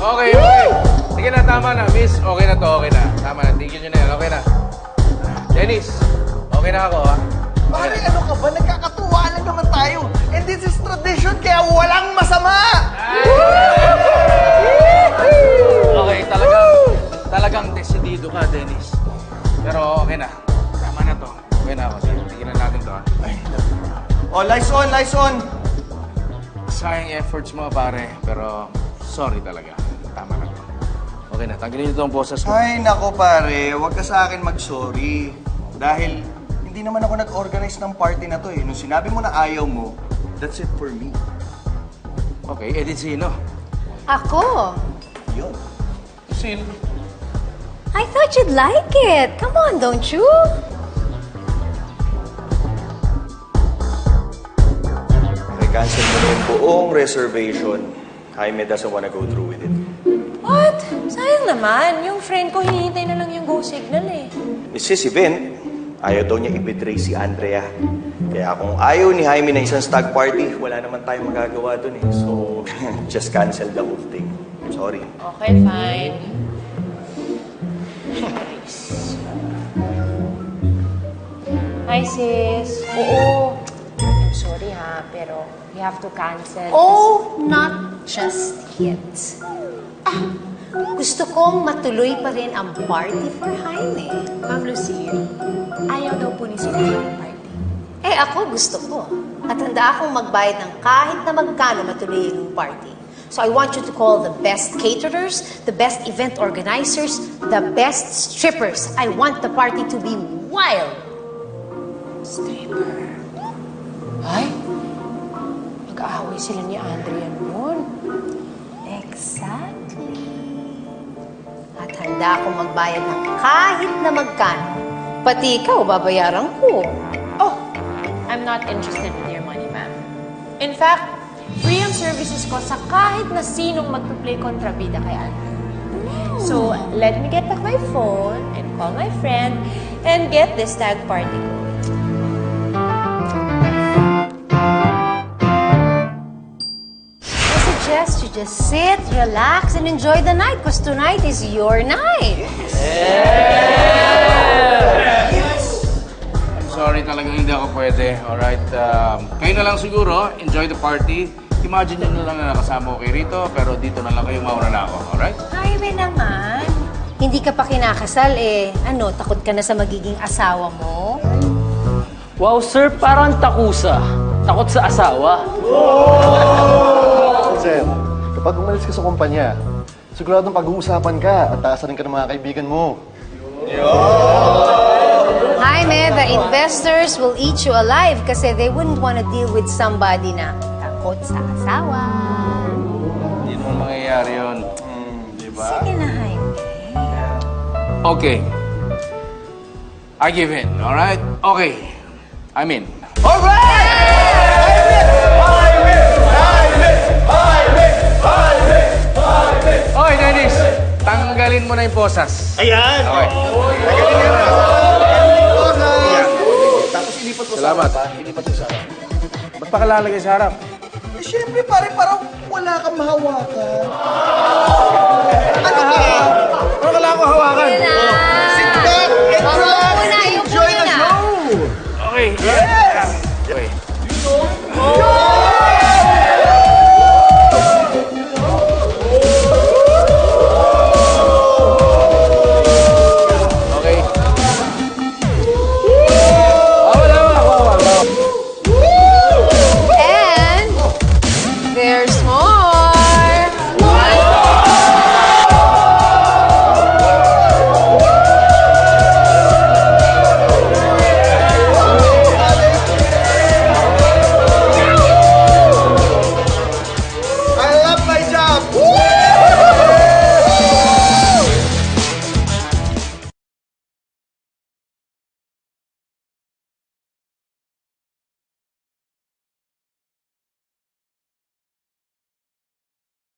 Okay, okay. Sige na, tama na, miss. Okay na to, okay na. Tama na, tigil nyo na yan, okay na. Dennis, okay na ako, ha? Pare, ano ka ba? Nagkakatuwa lang naman tayo. And this is tradition, kaya walang masama! Okay, talagang desidido ka, Dennis. Pero okay na. Tama na to. Okay na ako. Sige, tigilan natin to, ha? Oh, lights on, lights on! Sayang efforts mo, pare. Pero sorry talaga. Tama na to. Okay na, tanggalin nito ang boses mo. Ay, nako pare, huwag ka sa akin mag-sorry. Dahil hindi naman ako nag-organize ng party na to eh. Nung sinabi mo na ayaw mo, that's it for me. Okay, edit sino? Ako? Yun. Sino? I thought you'd like it. Come on, don't you? I-cancel mo na yung buong reservation. Jaime doesn't wanna go through with it. What? Sayang naman. Yung friend ko, hinihintay na lang yung go signal eh. Si Vin, ayaw daw niya i-betray si Andrea. Kaya kung ayaw ni Jaime na isang stag party, wala naman tayong magagawa dun eh. So, just cancel the whole thing. Sorry. Okay, fine. Hi, sis. Oo. I'm sorry ha, pero we have to cancel. Oh, not just yet. Gusto kong matuloy pa rin ang party for Jaime. Ma'am Lucy, ayaw daw po ni Sylvia ng party. Eh ako gusto ko. At handa akong magbayad ng kahit na magkano matuloy yung party. So I want you to call the best caterers, the best event organizers, the best strippers. I want the party to be wild. Stripper. Ay, mag-aaway sila ni Andrea noon. Exactly. At handa akong magbayad ng kahit na magkano. Pati ikaw, babayaran ko. Oh, I'm not interested with your money, ma'am. In fact, free ang services ko sa kahit na sinong magpa-play kontrabida kay Andrea. So, let me get back my phone and call my friend and get this tag party going. I suggest you just sit, relax, and enjoy the night because tonight is your night. I'm sorry talagang hindi ako pwede. Alright? Kayo na lang siguro. Enjoy the party. Imagine nyo na lang na nakasama ko kay Rito, pero dito na lang kayo mauna na ako. Alright? Jaime naman. Hindi ka pa kinakasal eh. Ano, takot ka na sa magiging asawa mo? Wow, sir, parang takusa. Takot sa asawa. Sir, kapag umalis ka sa kumpanya, siguradong pag-uusapan ka at taasan ka ng mga kaibigan mo. Jaime, the investors will eat you alive kasi they wouldn't want to deal with somebody na takot sa asawa. Hindi naman mangyayari yun. Diba? Sige na, Jaime. Okay. I give in, alright? Okay. I'm in. Oy, Dennis! Tanggalin mo na yung posas. Ayan! Okay. Tapos ilipat mo Salamat. sa harap. Ilipat mo sa harap. Ba't pa ka lalagay sa harap? Eh, syempre pare, parang wala kang mahawakan.